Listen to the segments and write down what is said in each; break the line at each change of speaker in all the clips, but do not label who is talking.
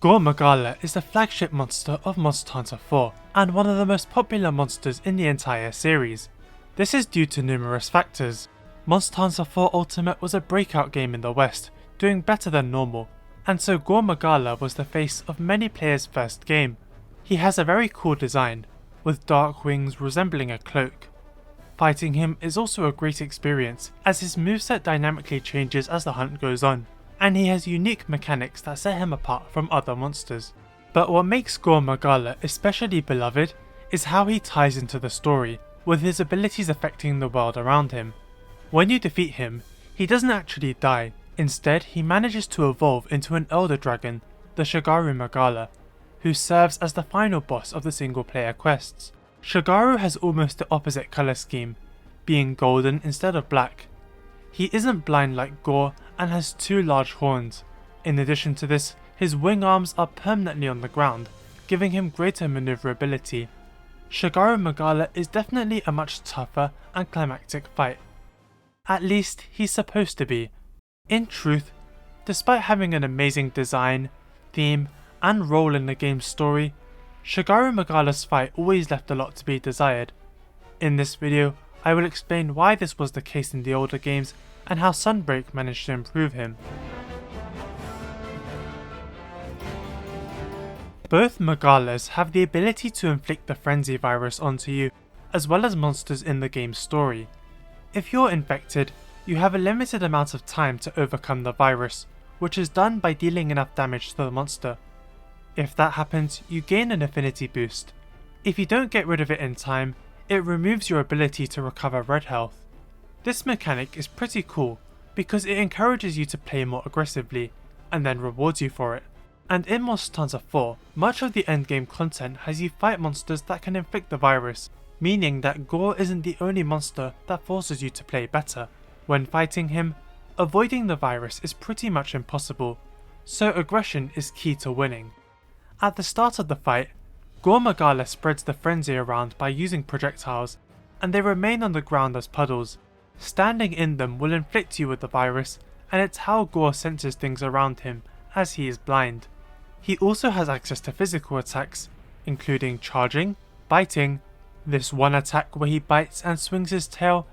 Gore Magala is the flagship monster of Monster Hunter 4 and one of the most popular monsters in the entire series. This is due to numerous factors. Monster Hunter 4 Ultimate was a breakout game in the West, doing better than normal, and so Gore Magala was the face of many players' first game. He has a very cool design, with dark wings resembling a cloak. Fighting him is also a great experience as his moveset dynamically changes as the hunt goes on, and he has unique mechanics that set him apart from other monsters. But what makes Gore Magala especially beloved is how he ties into the story, with his abilities affecting the world around him. When you defeat him, he doesn't actually die, instead he manages to evolve into an elder dragon, the Shagaru Magala, who serves as the final boss of the single player quests. Shagaru has almost the opposite colour scheme, being golden instead of black. He isn't blind like Gore and has 2 large horns. In addition to this, his wing arms are permanently on the ground, giving him greater maneuverability. Shagaru Magala is definitely a much tougher and climactic fight. At least he's supposed to be. In truth, despite having an amazing design, theme, and role in the game's story, Shagaru Magala's fight always left a lot to be desired. In this video, I will explain why this was the case in the older games and how Sunbreak managed to improve him. Both Magalas have the ability to inflict the frenzy virus onto you, as well as monsters in the game's story. If you're infected, you have a limited amount of time to overcome the virus, which is done by dealing enough damage to the monster. If that happens, you gain an affinity boost. If you don't get rid of it in time, it removes your ability to recover red health. This mechanic is pretty cool because it encourages you to play more aggressively, and then rewards you for it. And in Monster Hunter 4, much of the endgame content has you fight monsters that can inflict the virus, meaning that Gore isn't the only monster that forces you to play better. When fighting him, avoiding the virus is pretty much impossible, so aggression is key to winning. At the start of the fight, Gore Magala spreads the frenzy around by using projectiles, and they remain on the ground as puddles. Standing in them will inflict you with the virus, and it's how Gore senses things around him, as he is blind. He also has access to physical attacks, including charging, biting, this one attack where he bites and swings his tail,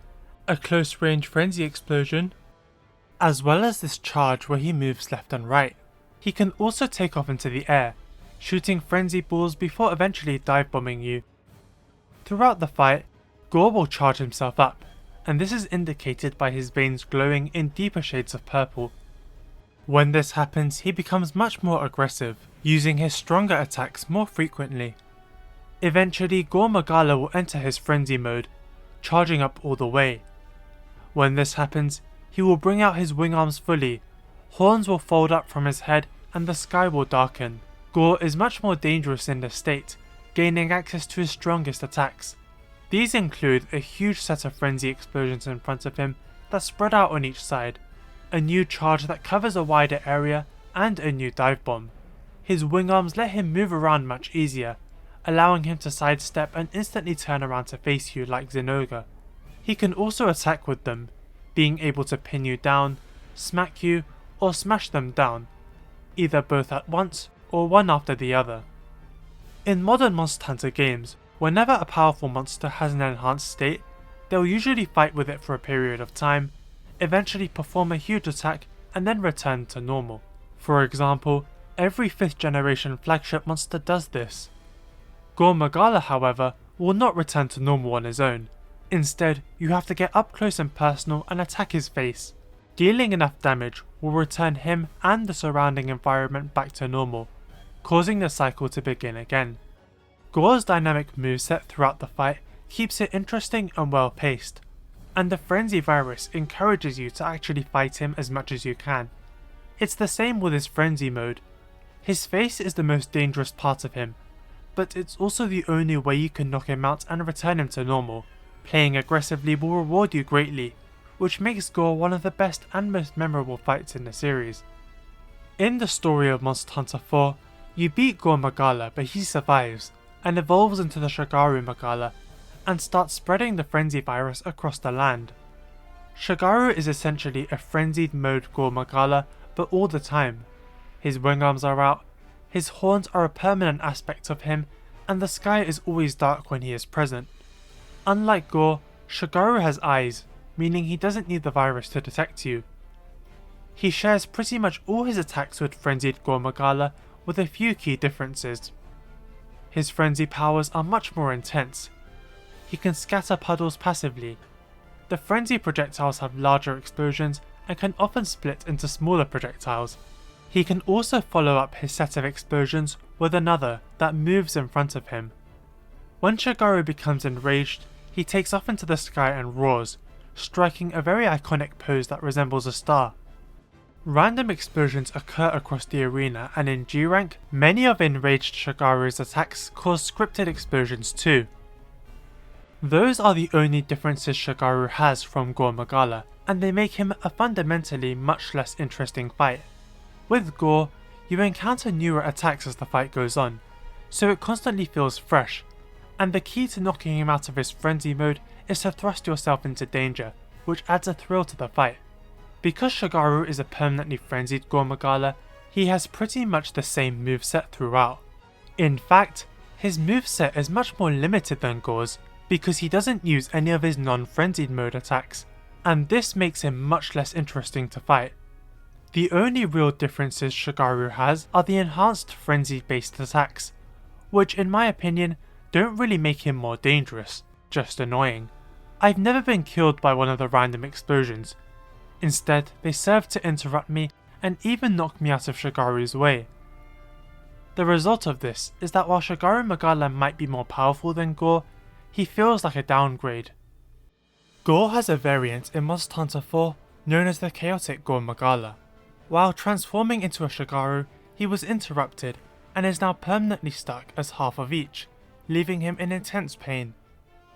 a close range frenzy explosion, as well as this charge where he moves left and right. He can also take off into the air, shooting frenzy balls before eventually dive bombing you. Throughout the fight, Gore will charge himself up, and this is indicated by his veins glowing in deeper shades of purple. When this happens, he becomes much more aggressive, using his stronger attacks more frequently. Eventually, Gore Magala will enter his frenzy mode, charging up all the way. When this happens, he will bring out his wing arms fully, horns will fold up from his head, and the sky will darken. Gore is much more dangerous in this state, gaining access to his strongest attacks. These include a huge set of frenzy explosions in front of him that spread out on each side, a new charge that covers a wider area, and a new dive bomb. His wing arms let him move around much easier, allowing him to sidestep and instantly turn around to face you like Zinogre. He can also attack with them, being able to pin you down, smack you, or smash them down, either both at once or one after the other. In modern Monster Hunter games, whenever a powerful monster has an enhanced state, they'll usually fight with it for a period of time, eventually perform a huge attack, and then return to normal. For example, every 5th generation flagship monster does this. Gore Magala, however, will not return to normal on his own. Instead, you have to get up close and personal and attack his face. Dealing enough damage will return him and the surrounding environment back to normal, causing the cycle to begin again. Gore's dynamic moveset throughout the fight keeps it interesting and well paced, and the frenzy virus encourages you to actually fight him as much as you can. It's the same with his frenzy mode. His face is the most dangerous part of him, but it's also the only way you can knock him out and return him to normal. Playing aggressively will reward you greatly, which makes Gore one of the best and most memorable fights in the series. In the story of Monster Hunter 4, you beat Gore Magala, but he survives, and evolves into the Shagaru Magala, and starts spreading the frenzy virus across the land. Shagaru is essentially a frenzied mode Gore Magala, but all the time. His wing arms are out, his horns are a permanent aspect of him, and the sky is always dark when he is present. Unlike Gore, Shagaru has eyes, meaning he doesn't need the virus to detect you. He shares pretty much all his attacks with frenzied Gore Magala, with a few key differences. His frenzy powers are much more intense. He can scatter puddles passively. The frenzy projectiles have larger explosions and can often split into smaller projectiles. He can also follow up his set of explosions with another that moves in front of him. When Shagaru becomes enraged, he takes off into the sky and roars, striking a very iconic pose that resembles a star. Random explosions occur across the arena, and in G rank, many of enraged Shagaru's attacks cause scripted explosions too. Those are the only differences Shagaru has from Gore Magala, and they make him a fundamentally much less interesting fight. With Gore, you encounter newer attacks as the fight goes on, so it constantly feels fresh, and the key to knocking him out of his frenzy mode is to thrust yourself into danger, which adds a thrill to the fight. Because Shagaru is a permanently frenzied Gore Magala, he has pretty much the same moveset throughout. In fact, his moveset is much more limited than Gore's because he doesn't use any of his non-frenzied mode attacks, and this makes him much less interesting to fight. The only real differences Shagaru has are the enhanced frenzy-based attacks, which in my opinion don't really make him more dangerous, just annoying. I've never been killed by one of the random explosions. Instead, they serve to interrupt me and even knock me out of Shagaru's way. The result of this is that while Shagaru Magala might be more powerful than Gore, he feels like a downgrade. Gore has a variant in Monster Hunter 4 known as the Chaotic Gore Magala. While transforming into a Shagaru, he was interrupted and is now permanently stuck as half of each, leaving him in intense pain.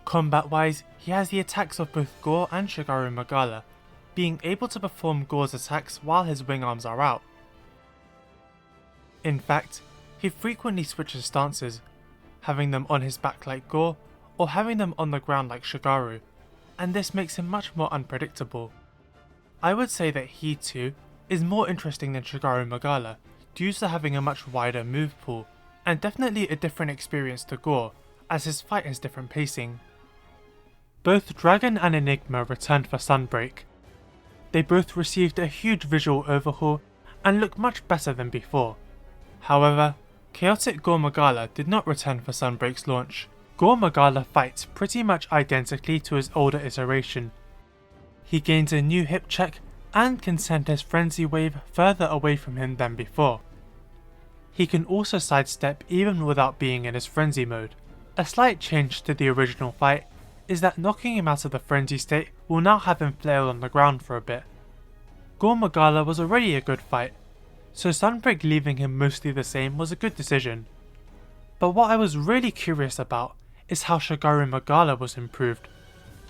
Combat-wise, he has the attacks of both Gore and Shagaru Magala, being able to perform Gore's attacks while his wing arms are out. In fact, he frequently switches stances, having them on his back like Gore, or having them on the ground like Shagaru, and this makes him much more unpredictable. I would say that he too is more interesting than Shagaru Magala due to having a much wider move pool, and definitely a different experience to Gore, as his fight has different pacing. Both Dragon and Enigma returned for Sunbreak. They both received a huge visual overhaul and look much better than before. However, Chaotic Gore Magala did not return for Sunbreak's launch. Gore Magala fights pretty much identically to his older iteration. He gains a new hip check and can send his frenzy wave further away from him than before. He can also sidestep even without being in his frenzy mode. A slight change to the original fight is that knocking him out of the frenzy state will now have him flail on the ground for a bit. Gore Magala was already a good fight, so Sunbreak leaving him mostly the same was a good decision. But what I was really curious about is how Shagaru Magala was improved.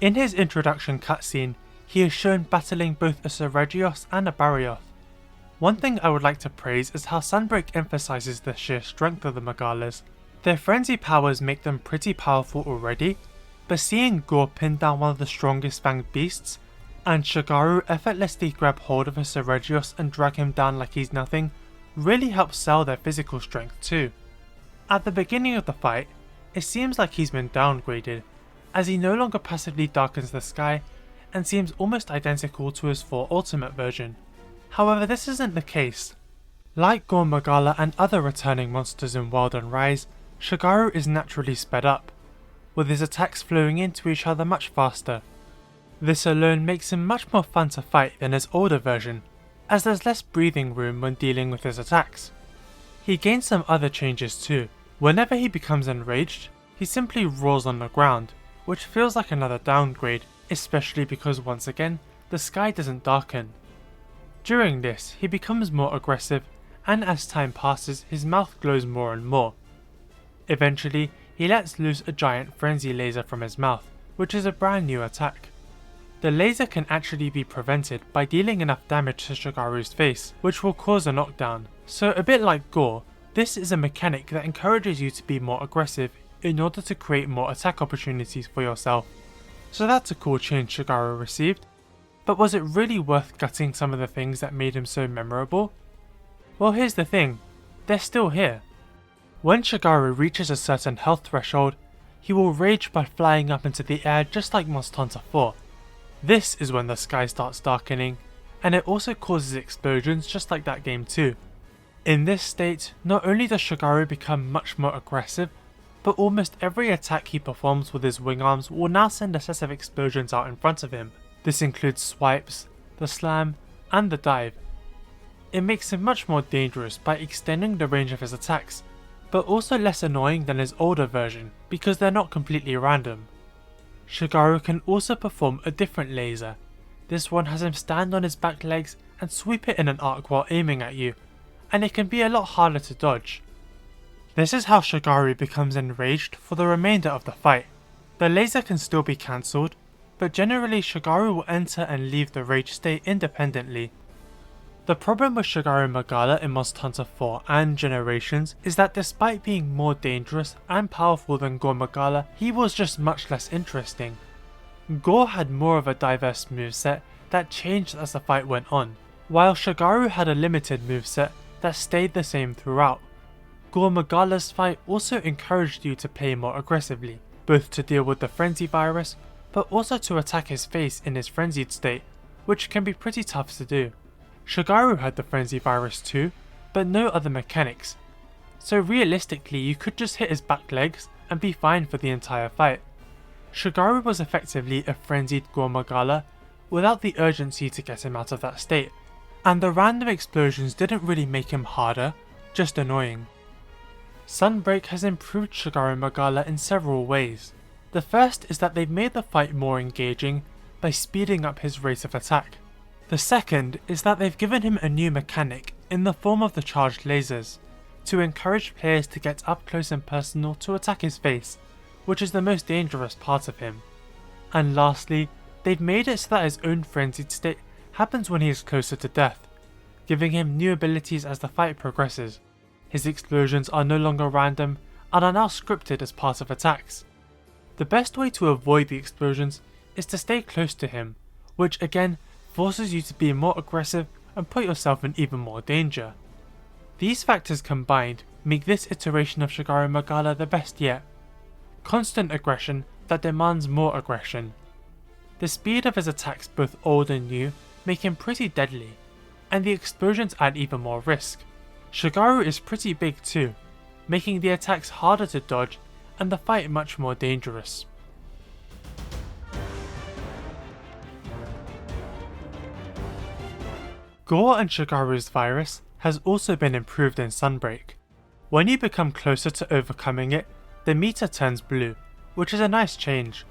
In his introduction cutscene, he is shown battling both a Seregios and a Barioth. One thing I would like to praise is how Sunbreak emphasizes the sheer strength of the Magalas. Their frenzy powers make them pretty powerful already, but seeing Gore pin down one of the strongest fanged beasts, and Shagaru effortlessly grab hold of a Seregios and drag him down like he's nothing, really helps sell their physical strength too. At the beginning of the fight, it seems like he's been downgraded, as he no longer passively darkens the sky and seems almost identical to his 4 Ultimate version. However, this isn't the case. Like Gore Magala and other returning monsters in World and Rise, Shagaru is naturally sped up, with his attacks flowing into each other much faster. This alone makes him much more fun to fight than his older version, as there's less breathing room when dealing with his attacks. He gains some other changes too. Whenever he becomes enraged, he simply roars on the ground, which feels like another downgrade, especially because once again, the sky doesn't darken. During this, he becomes more aggressive, and as time passes, his mouth glows more and more. Eventually, he lets loose a giant frenzy laser from his mouth, which is a brand new attack. The laser can actually be prevented by dealing enough damage to Shagaru's face, which will cause a knockdown. So a bit like Gore, this is a mechanic that encourages you to be more aggressive in order to create more attack opportunities for yourself. So that's a cool change Shagaru received, but was it really worth gutting some of the things that made him so memorable? Well, here's the thing, they're still here. When Shagaru reaches a certain health threshold, he will rage by flying up into the air just like Monster Hunter 4. This is when the sky starts darkening, and it also causes explosions just like that game too. In this state, not only does Shagaru become much more aggressive, but almost every attack he performs with his wing arms will now send a set of explosions out in front of him. This includes swipes, the slam, and the dive. It makes him much more dangerous by extending the range of his attacks, but also less annoying than his older version because they're not completely random. Shagaru can also perform a different laser. This one has him stand on his back legs and sweep it in an arc while aiming at you, and it can be a lot harder to dodge. This is how Shagaru becomes enraged for the remainder of the fight. The laser can still be cancelled, but generally Shagaru will enter and leave the rage state independently. The problem with Shagaru Magala in Monster Hunter 4 and Generations is that despite being more dangerous and powerful than Gore Magala, he was just much less interesting. Gore had more of a diverse moveset that changed as the fight went on, while Shagaru had a limited moveset that stayed the same throughout. Gore Magala's fight also encouraged you to play more aggressively, both to deal with the frenzy virus, but also to attack his face in his frenzied state, which can be pretty tough to do. Shagaru had the frenzy virus too, but no other mechanics, so realistically you could just hit his back legs and be fine for the entire fight. Shagaru was effectively a frenzied Gore Magala without the urgency to get him out of that state, and the random explosions didn't really make him harder, just annoying. Sunbreak has improved Shagaru Magala in several ways. The first is that they've made the fight more engaging by speeding up his rate of attack. The second is that they've given him a new mechanic in the form of the charged lasers, to encourage players to get up close and personal to attack his face, which is the most dangerous part of him. And lastly, they've made it so that his own frenzied state happens when he is closer to death, giving him new abilities as the fight progresses. His explosions are no longer random and are now scripted as part of attacks. The best way to avoid the explosions is to stay close to him, which again forces you to be more aggressive and put yourself in even more danger. These factors combined make this iteration of Shagaru Magala the best yet. Constant aggression that demands more aggression. The speed of his attacks, both old and new, make him pretty deadly, and the explosions add even more risk. Shagaru is pretty big too, making the attacks harder to dodge and the fight much more dangerous. Gore and Shagaru's virus has also been improved in Sunbreak. When you become closer to overcoming it, the meter turns blue, which is a nice change.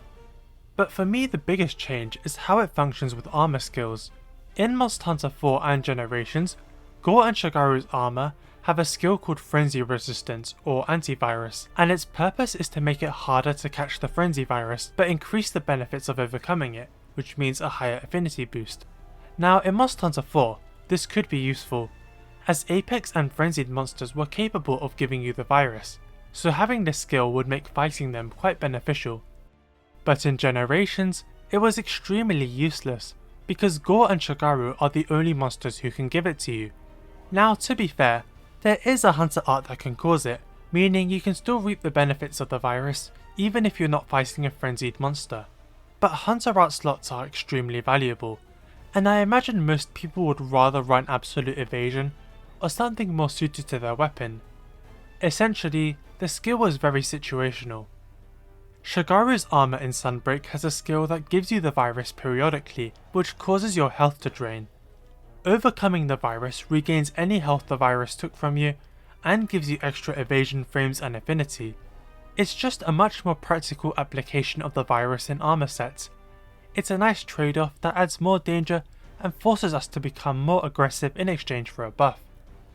But for me the biggest change is how it functions with armor skills. In Monster Hunter 4 and Generations, Gore and Shagaru's armor have a skill called Frenzy Resistance or Antivirus, and its purpose is to make it harder to catch the Frenzy Virus, but increase the benefits of overcoming it, which means a higher affinity boost. Now in Monster Hunter 4, this could be useful, as Apex and Frenzied monsters were capable of giving you the virus, so having this skill would make fighting them quite beneficial. But in Generations, it was extremely useless, because Gore and Shagaru are the only monsters who can give it to you. Now to be fair, there is a Hunter art that can cause it, meaning you can still reap the benefits of the virus even if you're not fighting a frenzied monster. But Hunter art slots are extremely valuable, and I imagine most people would rather run absolute evasion or something more suited to their weapon. Essentially, the skill was very situational. Shagaru's armor in Sunbreak has a skill that gives you the virus periodically, which causes your health to drain. Overcoming the virus regains any health the virus took from you and gives you extra evasion frames and affinity. It's just a much more practical application of the virus in armor sets. It's a nice trade-off that adds more danger and forces us to become more aggressive in exchange for a buff,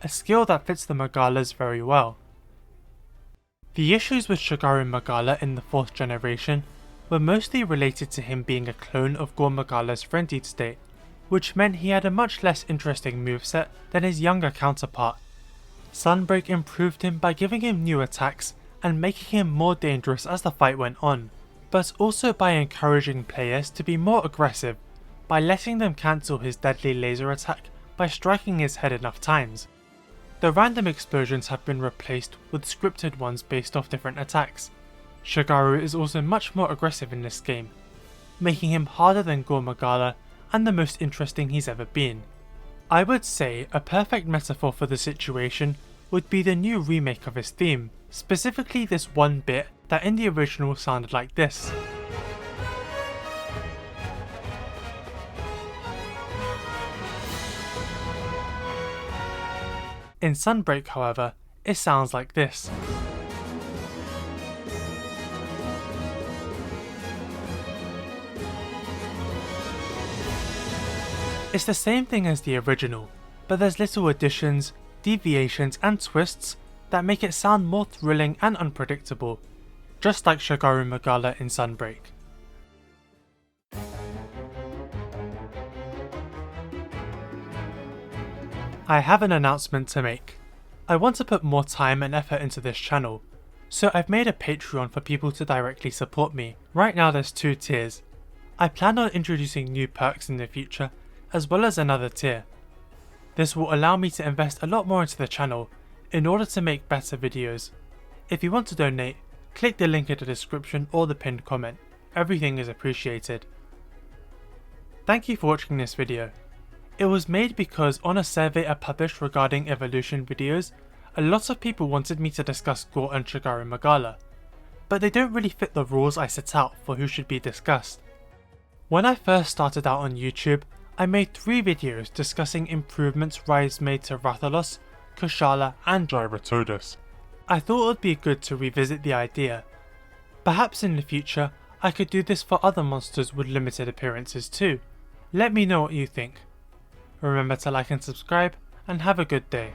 a skill that fits the Magalas very well. The issues with Shagaru Magala in the 4th generation were mostly related to him being a clone of Gore Magala's frenzied state, which meant he had a much less interesting moveset than his younger counterpart. Sunbreak improved him by giving him new attacks and making him more dangerous as the fight went on, but also by encouraging players to be more aggressive by letting them cancel his deadly laser attack by striking his head enough times. the random explosions have been replaced with scripted ones based off different attacks. Shagaru is also much more aggressive in this game, making him harder than Gore Magala and the most interesting he's ever been. I would say a perfect metaphor for the situation would be the new remake of his theme, specifically this one bit that in the original sounded like this. In Sunbreak, however, it sounds like this. It's the same thing as the original, but there's little additions, deviations and twists that make it sound more thrilling and unpredictable, just like Shagaru Magala in Sunbreak. I have an announcement to make. I want to put more time and effort into this channel, so I've made a Patreon for people to directly support me. Right now there's 2 tiers. I plan on introducing new perks in the future, as well as another tier. This will allow me to invest a lot more into the channel in order to make better videos. If you want to donate, click the link in the description or the pinned comment. Everything is appreciated. Thank you for watching this video. It was made because on a survey I published regarding evolution videos, a lot of people wanted me to discuss Gore and Shagaru Magala, but they don't really fit the rules I set out for who should be discussed. When I first started out on YouTube, I made 3 videos discussing improvements Rise made to Rathalos, Kushala and Gyratodes. I thought it would be good to revisit the idea. Perhaps in the future I could do this for other monsters with limited appearances too. Let me know what you think. Remember to like and subscribe, and have a good day.